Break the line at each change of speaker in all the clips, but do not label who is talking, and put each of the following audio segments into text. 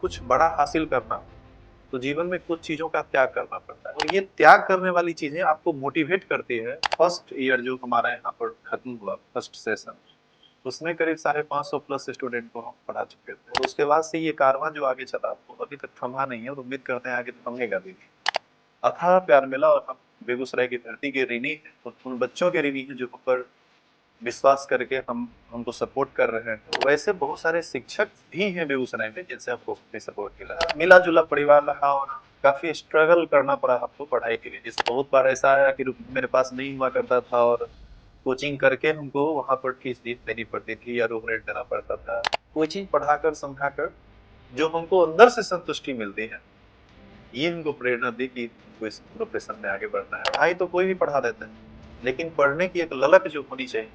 कुछ बड़ा हासिल करना हो, तो जीवन में कुछ चीज़ों का त्याग करना पड़ता है और ये त्याग करने वाली चीज़ें आपको मोटिवेट करती है। फर्स्ट ईयर जो हमारा यहाँ पर खत्म हुआ, फर्स्ट सेशन, उसमें करीब 550 प्लस स्टूडेंट को हम पढ़ा चुके थे और उसके बाद से ये कारवां जो आगे चला वो अभी तक थमा नहीं है और उम्मीद करते हैं आगे थमेगा भी नहीं। अथाह प्यार मिला और हम बेगूसराय की धरती के ऋणी हैं, उन बच्चों के ऋणी हैं जो हम पर विश्वास करके हमको सपोर्ट कर रहे हैं। वैसे बहुत सारे शिक्षक भी हैं बेगूसराय में जिनसे हमको सपोर्ट मिला, मिला जुला परिवार रहा और काफी स्ट्रगल करना पड़ा हमको पढ़ाई के लिए। जिस बहुत बार ऐसा आया कि मेरे पास नहीं हुआ करता था और कोचिंग करके हमको वहां पर फीस देनी पड़ती थी या रूम रेंट देना पड़ता था। कोई चीज पढ़ाकर समझाकर जो हमको अंदर से संतुष्टि मिलती है, ये हमको प्रेरणा दी कि हमको इस प्रोफेशन में आगे बढ़ना है। पढ़ाई तो कोई भी पढ़ा देता है, लेकिन पढ़ने की एक ललक जो होनी चाहिए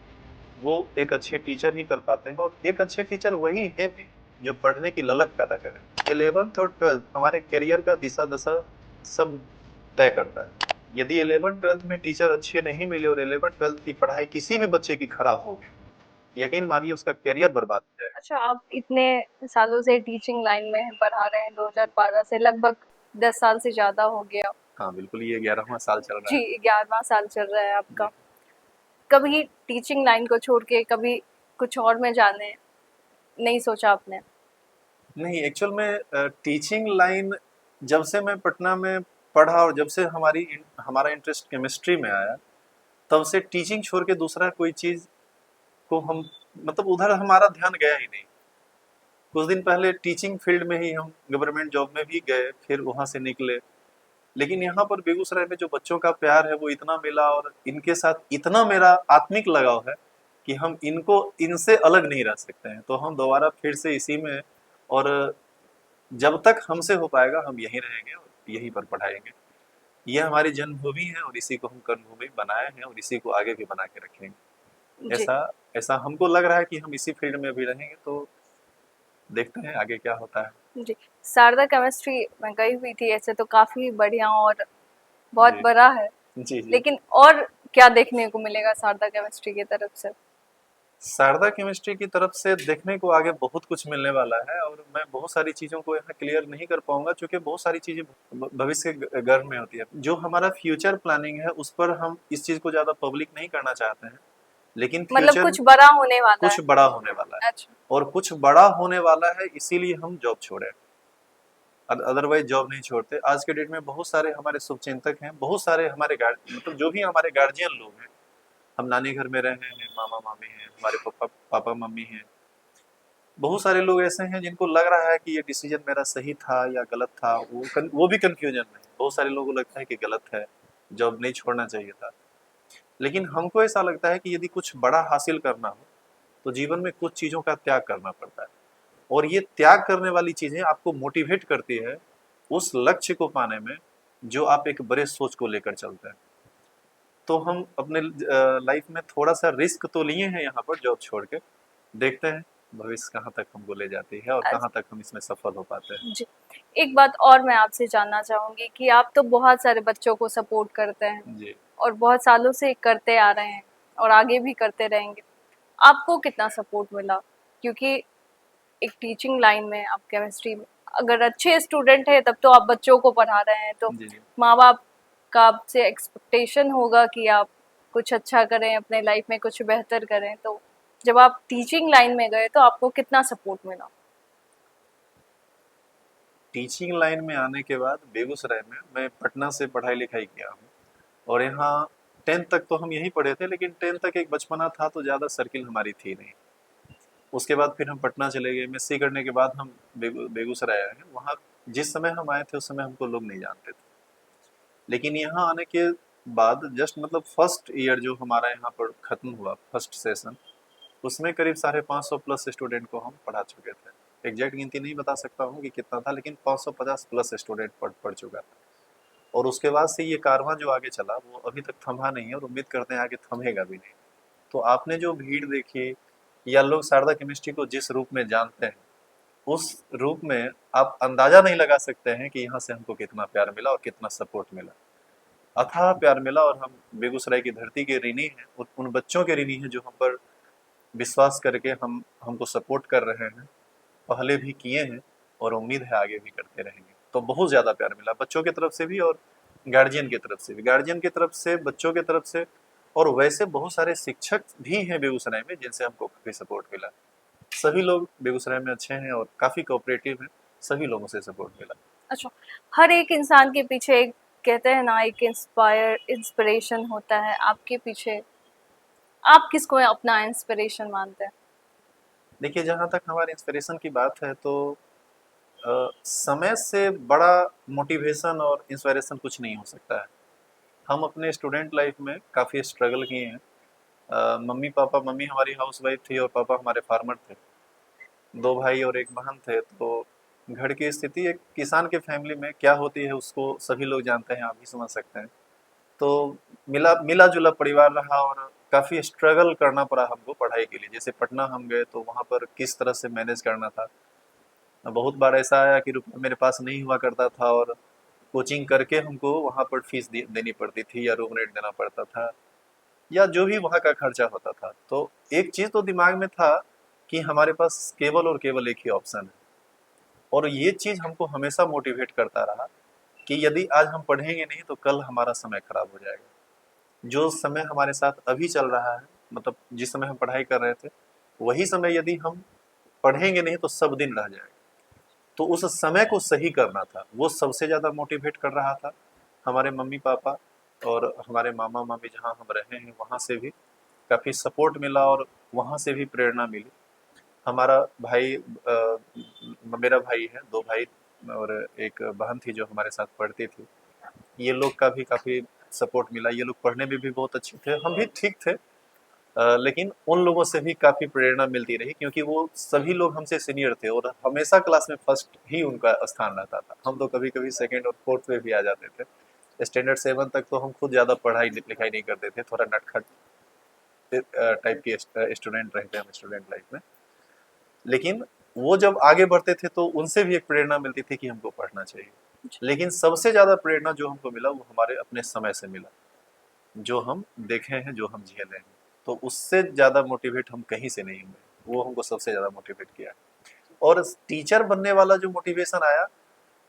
वो एक अच्छे टीचर ही कर पाते हैं और एक अच्छे टीचर वही है भी जो पढ़ने की ललक पैदा करे। 11th और 12th हमारे करियर का दिशा दशा सब तय करता है। यदि 11th-12th में टीचर अच्छे नहीं मिले और 11th-12th की पढ़ाई किसी भी बच्चे की खराब हो, यकीन मानिए उसका करियर बर्बाद हो जाएगा।
अच्छा, आप इतने सालों से टीचिंग लाइन में पढ़ा रहे हैं, 2012 से लगभग 10 साल से ज्यादा हो गया।
हाँ बिल्कुल, ये 11वां साल चल रहा
जी,
है।
11वां साल चल रहा है
जी।
आपका। कभी टीचिंग लाइन को छोड़ के कभी कुछ और में जाने नहीं सोचा आपने?
नहीं, एक्चुअल में टीचिंग लाइन जब से मैं पटना में पढ़ा और जब से हमारा इंटरेस्ट केमिस्ट्री में आया, तब से टीचिंग छोड़ के दूसरा कोई चीज को हम मतलब उधर हमारा ध्यान गया ही नहीं। कुछ दिन पहले टीचिंग फील्ड में ही हम गवर्नमेंट जॉब में भी गए, फिर वहां से निकले। लेकिन यहाँ पर बेगूसराय में जो बच्चों का प्यार है वो इतना मिला और इनके साथ इतना मेरा आत्मिक लगाव है कि हम इनसे अलग नहीं रह सकते हैं। तो हम दोबारा फिर से इसी में, और जब तक हमसे हो पाएगा हम यहीं रहेंगे और यहीं पर पढ़ाएंगे। ये हमारी जन्मभूमि है और इसी को हम कर्मभूमि बनाए हैं और इसी को आगे भी बना के रखेंगे।
जी।
ऐसा ऐसा हमको लग रहा है कि हम इसी फील्ड में भी रहेंगे, तो देखते हैं आगे क्या होता है।
जी, शारदा केमिस्ट्री मैं गई हुई थी, ऐसे तो काफी बढ़िया और बहुत
जी
बड़ा है,
जी जी।
लेकिन और क्या देखने को मिलेगा शारदा केमिस्ट्री की तरफ से?
शारदा केमिस्ट्री की तरफ से देखने को आगे बहुत कुछ मिलने वाला है और मैं बहुत सारी चीज़ों को यहाँ क्लियर नहीं कर पाऊंगा क्योंकि बहुत सारी चीज़ें भविष्य के गर्भ में होती है। जो हमारा फ्यूचर प्लानिंग है उस पर हम इस चीज़ को ज़्यादा पब्लिक नहीं करना चाहते हैं, लेकिन
मतलब
फ्यूचर
कुछ बड़ा होने वाला
कुछ
है?
बड़ा होने वाला है।
अच्छा।
और कुछ बड़ा होने वाला है इसीलिए हम जॉब छोड़े, अदरवाइज जॉब नहीं छोड़ते। आज के डेट में बहुत सारे हमारे शुभचिंतक हैं, बहुत सारे हमारे मतलब जो भी हमारे गार्जियन लोग हैं, हम नानी घर में रहे हैं, मामा मामी हैं, हमारे पापा पापा मम्मी हैं, बहुत सारे लोग ऐसे हैं जिनको लग रहा है कि ये डिसीजन मेरा सही था या गलत था। वो भी कंफ्यूजन में है। बहुत सारे लोगों को लगता है कि गलत है, जॉब नहीं छोड़ना चाहिए था। लेकिन हमको ऐसा लगता है कि यदि कुछ बड़ा हासिल करना हो तो जीवन में कुछ चीज़ों का त्याग करना पड़ता है और ये त्याग करने वाली चीज़ें आपको मोटिवेट करती है उस लक्ष्य को पाने में जो आप एक बड़े सोच को लेकर चलते हैं। तो हम अपने लाइफ में थोड़ा सा रिस्क तो लिए हैं यहाँ पर जॉब छोड़ के, देखते हैं भविष्य कहाँ तक हमको ले जाती है और कहाँ
अच्छा।
तक हम इसमें सफल हो पाते हैं।
जी, एक बात और मैं आपसे जानना चाहूंगी कि आप तो बहुत सारे बच्चों को सपोर्ट करते हैं
जी।
और बहुत सालों से करते आ रहे हैं और आगे भी करते रहेंगे। आपको कितना सपोर्ट मिला? क्योंकि एक टीचिंग लाइन में आप केमिस्ट्री में अगर अच्छे स्टूडेंट है तब तो आप बच्चों को पढ़ा रहे हैं, तो
जी जी।
माँ बाप का आपसे एक्सपेक्टेशन होगा कि आप कुछ अच्छा करें, अपने लाइफ में कुछ बेहतर करें। तो जब आप टीचिंग लाइन में गए तो आपको कितना सपोर्ट मिला?
टीचिंग लाइन में आने के बाद बेगूसराय में मैं पटना से पढ़ाई लिखाई किया हूँ और यहाँ 10th तक तो हम यहीं पढ़े थे, लेकिन 10th तक एक बचपना था तो ज़्यादा सर्किल हमारी थी नहीं। उसके बाद फिर हम पटना चले गए, एमएससी करने के बाद हम बेगूसराय आए हैं। वहाँ जिस समय हम आए थे उस समय हमको लोग नहीं जानते थे, लेकिन यहाँ आने के बाद जस्ट मतलब फर्स्ट ईयर जो हमारा यहाँ पर खत्म हुआ, फर्स्ट सेशन, उसमें करीब 550 प्लस स्टूडेंट को हम पढ़ा चुके थे। एग्जैक्ट गिनती नहीं बता सकता हूँ कि कितना था, लेकिन 550 प्लस स्टूडेंट पढ़ चुका था। और उसके बाद से ये कारवां जो आगे चला वो अभी तक थमा नहीं है और उम्मीद करते हैं आगे थमेगा भी नहीं। तो आपने जो भीड़ देखी या लोग शारदा केमिस्ट्री को जिस रूप में जानते हैं, उस रूप में आप अंदाजा नहीं लगा सकते हैं कि यहाँ से हमको कितना प्यार मिला और कितना सपोर्ट मिला। अथाह प्यार मिला और हम बेगूसराय की धरती के ऋणी हैं, उन बच्चों के ऋणी हैं जो हम पर विश्वास करके हमको सपोर्ट कर रहे हैं, पहले भी किए हैं और उम्मीद है आगे भी करते रहेंगे। तो बहुत ज़्यादा प्यार मिला बच्चों की तरफ से भी और गार्जियन की तरफ से भी, गार्जियन की तरफ से, बच्चों की तरफ से, और वैसे बहुत सारे शिक्षक भी हैं बेगूसराय में जिनसे हमको काफ़ी सपोर्ट मिला। सभी लोग बेगूसराय में अच्छे हैं और काफ़ी कोऑपरेटिव हैं, सभी लोगों से सपोर्ट मिला।
अच्छा, हर एक इंसान के पीछे एक, कहते हैं ना, एक इंस्पिरेशन होता है। आपके पीछे आप किसको अपना इंस्पिरेशन मानते हैं?
देखिए, जहाँ तक हमारे इंस्पिरेशन की बात है तो समय से बड़ा मोटिवेशन और इंस्पिरेशन कुछ नहीं हो सकता है। हम अपने स्टूडेंट लाइफ में काफ़ी स्ट्रगल किए हैं। मम्मी हमारी हाउसवाइफ थी और पापा हमारे फार्मर थे। 2 भाई और 1 बहन थे, तो घर की स्थिति एक किसान के फैमिली में क्या होती है उसको सभी लोग जानते हैं, आप भी समझ सकते हैं। तो मिला-जुला परिवार रहा और काफ़ी स्ट्रगल करना पड़ा हमको पढ़ाई के लिए। जैसे पटना हम गए तो वहाँ पर किस तरह से मैनेज करना था। बहुत बार ऐसा आया कि रुपया मेरे पास नहीं हुआ करता था और कोचिंग करके हमको वहाँ पर फीस देनी पड़ती थी या रूम रेंट देना पड़ता था या जो भी वहाँ का खर्चा होता था। तो एक चीज़ तो दिमाग में था कि हमारे पास केवल और केवल एक ही ऑप्शन है, और ये चीज़ हमको हमेशा मोटिवेट करता रहा कि यदि आज हम पढ़ेंगे नहीं तो कल हमारा समय खराब हो जाएगा। जो समय हमारे साथ अभी चल रहा है, मतलब जिस समय हम पढ़ाई कर रहे थे, वही समय यदि हम पढ़ेंगे नहीं तो सब दिन रह जाएगा। तो उस समय को सही करना था, वो सबसे ज़्यादा मोटिवेट कर रहा था। हमारे मम्मी पापा और हमारे मामा मामी जहाँ हम रहे हैं वहाँ से भी काफ़ी सपोर्ट मिला और वहाँ से भी प्रेरणा मिली। हमारा भाई मेरा भाई है, 2 भाई और 1 बहन थी जो हमारे साथ पढ़ती थी। ये लोग का भी काफ़ी सपोर्ट मिला, ये लोग पढ़ने में भी बहुत अच्छे थे, हम भी ठीक थे। लेकिन उन लोगों से भी काफ़ी प्रेरणा मिलती रही क्योंकि वो सभी लोग हमसे सीनियर थे और हमेशा क्लास में फर्स्ट ही उनका स्थान रहता था। हम तो कभी-कभी सेकंड और फोर्थ में भी आ जाते थे। स्टैंडर्ड 7 तक तो हम खुद ज़्यादा पढ़ाई लिखाई नहीं करते थे, थोड़ा नटखट टाइप के स्टूडेंट रहे थे हम स्टूडेंट लाइफ में। लेकिन वो जब आगे बढ़ते थे तो उनसे भी एक प्रेरणा मिलती थी कि हमको पढ़ना चाहिए। लेकिन सबसे ज़्यादा प्रेरणा जो हमको मिला वो हमारे अपने समय से मिला, जो हम देखे हैं, जो हम झेले हैं। तो उससे ज़्यादा मोटिवेट हम कहीं से नहीं हुए, वो हमको सबसे ज़्यादा मोटिवेट किया। और टीचर बनने वाला जो मोटिवेशन आया,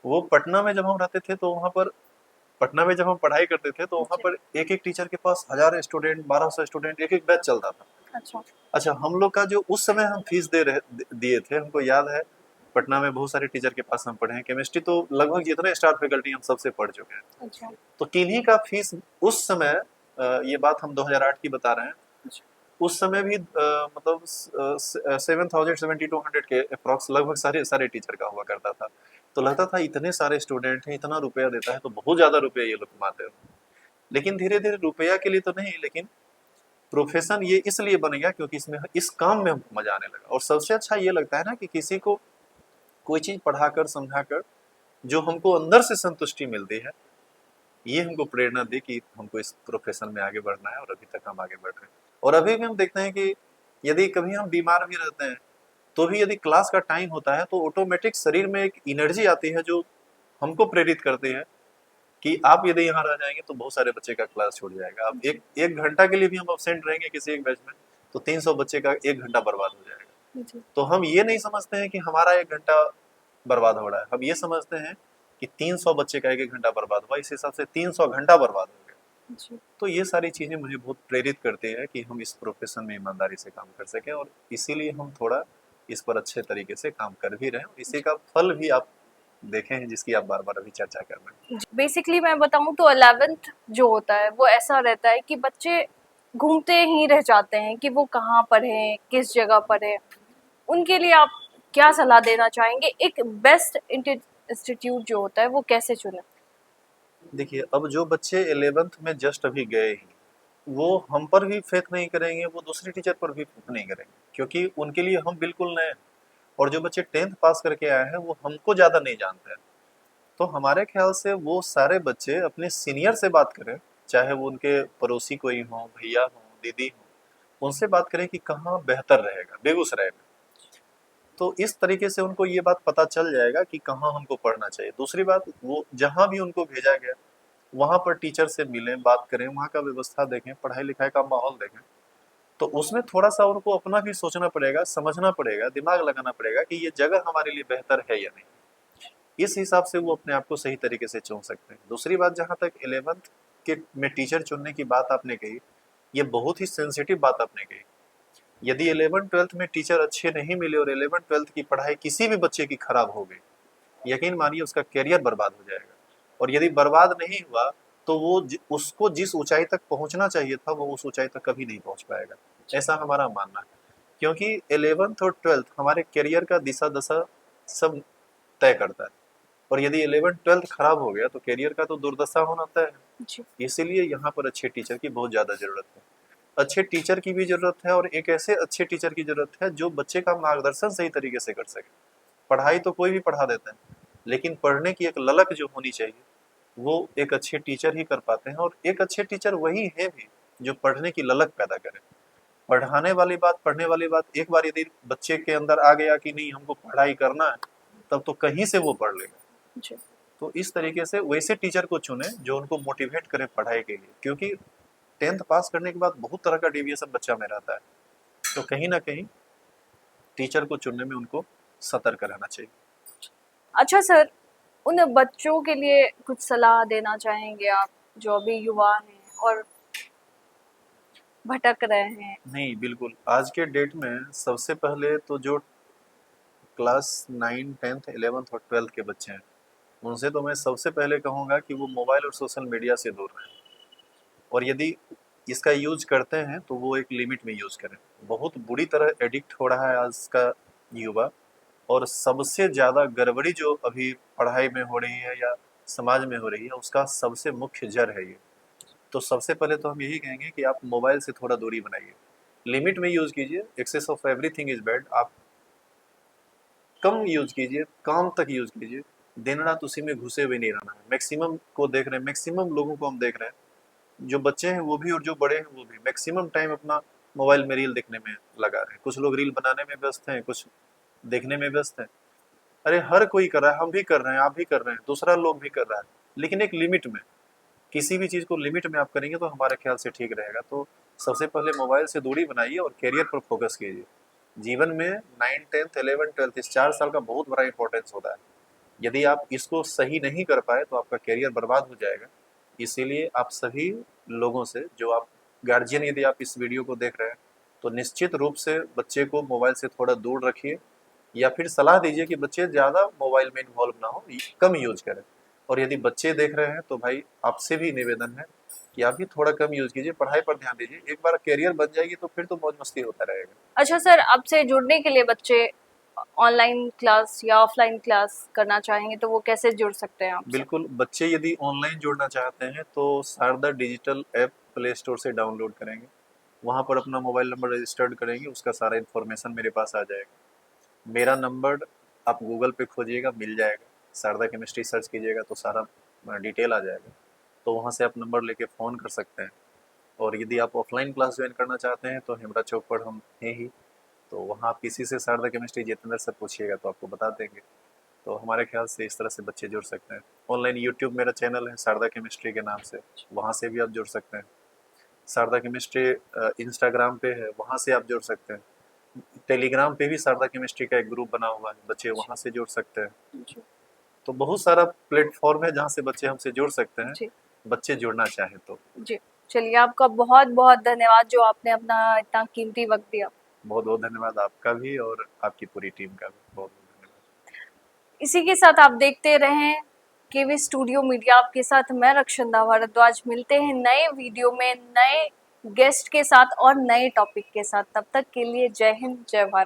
वो पटना में जब हम रहते थे तो वहाँ पर, पटना में जब हम पढ़ाई करते थे तो वहाँ
जी।
पर एक-एक टीचर के पास 1000 स्टूडेंट, 1200 स्टूडेंट, एक-एक बैच चलता था।
अच्छा।
अच्छा, हम लोग का जो उस समय हम फीस दिए थे, हमको याद है पटना में बहुत सारे टीचर के पास हम पढ़े हैं। केमिस्ट्री तो लगभग जितने स्टार फैकल्टी हम सबसे पढ़ चुके हैं।
अच्छा।
तो किन्हीं का फीस उस समय, ये बात हम 2008 की बता रहे हैं,
अच्छा।
उस समय भी मतलब 7000 7200 के अप्रॉक्स लगभग सारे सारे टीचर का हुआ करता था। तो लगता था इतने सारे स्टूडेंट हैं, इतना रुपया देता है तो बहुत ज़्यादा रुपया ये लोग कमाते हैं। लेकिन धीरे-धीरे रुपया के लिए तो नहीं, लेकिन प्रोफेशन ये इसलिए बन गया क्योंकि इसमें इस काम में हमको मज़ा आने लगा। और सबसे अच्छा ये लगता है ना कि किसी को कोई चीज़ पढ़ाकर, समझाकर जो हमको अंदर से संतुष्टि मिलती है, ये हमको प्रेरणा दी कि हमको इस प्रोफेशन में आगे बढ़ना है और अभी तक हम आगे बढ़ रहे हैं। और अभी भी हम देखते हैं कि यदि कभी हम बीमार भी रहते हैं, तो भी यदि क्लास का टाइम होता है तो ऑटोमेटिक शरीर में एक एनर्जी आती है जो हमको प्रेरित करती है कि आप यदि यहाँ रह जाएंगे तो बहुत सारे बच्चे का क्लास छूट जाएगा। अब एक एक घंटा के लिए भी हम अब्सेंट रहेंगे किसी एक बैच में तो 300 बच्चे का 1 घंटा बर्बाद हो जाएगा।
जी।
तो हम ये नहीं समझते हैं कि हमारा 1 घंटा बर्बाद हो रहा है, हम ये समझते हैं कि 300 बच्चे का 1-1 घंटा बर्बाद हुआ, इस हिसाब से 300 घंटा बर्बाद हो गया।
जी।
तो ये सारी चीज़ें मुझे बहुत प्रेरित करती है कि हम इस प्रोफेशन में ईमानदारी से काम कर सकें और इसीलिए हम थोड़ा इस पर अच्छे तरीके से काम कर भी रहे हैं। इसी का फल भी आप देखे हैं जिसकी आप बार-बार अभी चर्चा कर रहे हैं।
बेसिकली मैं बताऊं तो 11th जो होता है वो ऐसा रहता है कि बच्चे घूमते ही रह जाते हैं कि वो कहाँ पढ़ें, किस जगह पढ़ें। उनके लिए आप क्या सलाह देना चाहेंगे? एक बेस्ट इंस्टीट्यूट जो होता है वो कैसे चुने?
देखिए, अब जो बच्चे 11th में जस्ट अभी गए हैं, वो हम पर भी फेथ नहीं करेंगे, वो दूसरे टीचर पर भी फेथ नहीं करेंगे, क्योंकि उनके लिए हम बिल्कुल नए हैं। और जो बच्चे 10th पास करके आए हैं, वो हमको ज़्यादा नहीं जानते हैं। तो हमारे ख्याल से वो सारे बच्चे अपने सीनियर से बात करें, चाहे वो उनके पड़ोसी कोई हों, भैया हों, दीदी हों, उनसे बात करें कि कहाँ बेहतर रहेगा बेगूसराय में। तो इस तरीके से उनको ये बात पता चल जाएगा कि कहाँ हमको पढ़ना चाहिए। दूसरी बात, वो जहाँ भी उनको भेजा गया वहाँ पर टीचर से मिलें, बात करें, वहाँ का व्यवस्था देखें, पढ़ाई लिखाई का माहौल देखें। तो उसमें थोड़ा सा उनको अपना भी सोचना पड़ेगा, समझना पड़ेगा, दिमाग लगाना पड़ेगा कि ये जगह हमारे लिए बेहतर है या नहीं। इस हिसाब से वो अपने आप को सही तरीके से चुन सकते हैं। दूसरी बात, जहाँ तक 11th के में टीचर चुनने की बात आपने कही, ये बहुत ही सेंसिटिव बात आपने कही। यदि 11th-12th में टीचर अच्छे नहीं मिले और 11th-12th की पढ़ाई किसी भी बच्चे की खराब हो गई, यकीन मानिए उसका करियर बर्बाद हो जाएगा। और यदि बर्बाद नहीं हुआ तो वो उसको जिस ऊंचाई तक पहुंचना चाहिए था वो उस ऊंचाई तक कभी नहीं पहुंच पाएगा, ऐसा हमारा मानना है। क्योंकि 11th और 12th हमारे करियर का दिशा दशा सब तय करता है, और यदि 11th-12th खराब हो गया तो करियर का तो दुर्दशा होना तय है।
जी
इसीलिए यहाँ पर अच्छे टीचर की बहुत ज़्यादा ज़रूरत है। अच्छे टीचर की भी ज़रूरत है, और एक ऐसे अच्छे टीचर की ज़रूरत है जो बच्चे का मार्गदर्शन सही तरीके से कर सके। पढ़ाई तो कोई भी पढ़ा देता है, लेकिन पढ़ने की एक ललक जो होनी चाहिए वो एक अच्छे टीचर ही कर पाते हैं। और एक अच्छे टीचर वही है भी जो पढ़ने की ललक पैदा करे। पढ़ाने वाली बात, पढ़ने वाली बात एक बार यदि बच्चे के अंदर आ गया कि नहीं हमको पढ़ाई करना है, तब तो कहीं से वो पढ़ लेगा।
जी
तो इस तरीके से वैसे टीचर को चुने जो उनको मोटिवेट करे पढ़ाई के लिए, क्योंकि 10th पास करने के बाद बहुत तरह का डेविएशन बच्चा में रहता है। तो कहीं ना कहीं टीचर को चुनने में उनको सतर्क रहना चाहिए।
अच्छा सर, उन बच्चों के लिए कुछ सलाह देना चाहेंगे आप जो अभी युवा हैं और भटक रहे हैं?
नहीं, बिल्कुल आज के डेट में सबसे पहले तो जो क्लास 9, 10th, 11th और 12th के बच्चे हैं, उनसे तो मैं सबसे पहले कहूँगा कि वो मोबाइल और सोशल मीडिया से दूर रहें। और यदि इसका यूज करते हैं तो वो एक लिमिट में यूज करें। बहुत बुरी तरह एडिक्ट हो रहा है आज का युवा, और सबसे ज़्यादा गड़बड़ी जो अभी पढ़ाई में हो रही है या समाज में हो रही है उसका सबसे मुख्य जड़ है ये। तो सबसे पहले तो हम यही कहेंगे कि आप मोबाइल से थोड़ा दूरी बनाइए, लिमिट में यूज़ कीजिए। Excess of everything is bad. आप कम यूज़ कीजिए, काम तक यूज़ कीजिए। दिन रात उसी में घुसे हुए नहीं रहना है। मैक्सिमम को देख रहे हैं, मैक्सिमम लोगों को हम देख रहे हैं, जो बच्चे हैं वो भी और जो बड़े हैं वो भी मैक्सिमम टाइम अपना मोबाइल में रील देखने में लगा रहे हैं। कुछ लोग रील बनाने में व्यस्त हैं, कुछ देखने में व्यस्त हैं। अरे हर कोई कर रहा है, हम भी कर रहे हैं, आप भी कर रहे हैं, दूसरा लोग भी कर रहा है, लेकिन एक लिमिट में। किसी भी चीज़ को लिमिट में आप करेंगे तो हमारे ख्याल से ठीक रहेगा। तो सबसे पहले मोबाइल से दूरी बनाइए और करियर पर फोकस कीजिए। जीवन में 9, 10th, 11th, 12th इस 4 साल का बहुत बड़ा इंपॉर्टेंस होता है। यदि आप इसको सही नहीं कर पाए तो आपका करियर बर्बाद हो जाएगा। इसीलिए आप सभी लोगों से, जो आप गार्जियन यदि आप इस वीडियो को देख रहे हैं, तो निश्चित रूप से बच्चे को मोबाइल से थोड़ा दूर रखिए, या फिर सलाह दीजिए कि बच्चे ज़्यादा मोबाइल में इन्वॉल्व ना हो, कम यूज करें। और यदि बच्चे देख रहे हैं तो भाई आपसे भी निवेदन है कि आप भी थोड़ा कम यूज कीजिए, पढ़ाई पर ध्यान दीजिए। एक बार करियर बन जाएगी तो फिर तो मौज मस्ती होता रहेगा।
अच्छा सर, आपसे जुड़ने के लिए बच्चे ऑनलाइन क्लास या ऑफलाइन क्लास करना चाहेंगे तो वो कैसे जुड़ सकते हैं आपसे?
बिल्कुल, बच्चे यदि ऑनलाइन जुड़ना चाहते हैं तो Sharda digital app play store से डाउनलोड करेंगे, वहाँ पर अपना मोबाइल नंबर रजिस्टर्ड करेंगे, उसका सारा इन्फॉर्मेशन मेरे पास आ जाएगा। मेरा नंबर आप गूगल पे खोजिएगा, मिल जाएगा। शारदा केमिस्ट्री सर्च कीजिएगा तो सारा डिटेल आ जाएगा। तो वहाँ से आप नंबर लेके फ़ोन कर सकते हैं। और यदि आप ऑफलाइन क्लास ज्वाइन करना चाहते हैं तो हिमरा चौक पर हम हैं ही, तो वहाँ आप किसी से शारदा केमिस्ट्री जितेंद्र सर पूछिएगा तो आपको बता देंगे। तो हमारे ख्याल से इस तरह से बच्चे जुड़ सकते हैं। ऑनलाइन यूट्यूब मेरा चैनल है शारदा केमिस्ट्री के नाम से, वहाँ से भी आप जुड़ सकते हैं। शारदा केमिस्ट्री इंस्टाग्राम पे है, वहाँ से आप जुड़ सकते हैं। टेलीग्राम पे भी शारदा केमिस्ट्री का एक ग्रुप बना हुआ है, बच्चे वहाँ से जुड़ सकते हैं।
जी
तो बहुत सारा प्लेटफॉर्म है जहाँ से बच्चे हमसे जुड़ सकते हैं,
जी
बच्चे जुड़ना चाहें तो।
जी। चलिए, आपका बहुत बहुत धन्यवाद जो आपने अपना इतना कीमती वक्त दिया।
बहुत बहुत धन्यवाद आपका भी और आपकी पूरी टीम का भी बहुत बहुत धन्यवाद।
इसी के साथ आप देखते रहें केवी स्टूडियो मीडिया। आपके साथ मैं रक्षंदा भारद्वाज। मिलते हैं नए वीडियो में नए गेस्ट के साथ और नए टॉपिक के साथ। तब तक के लिए जय हिंद, जय भारत।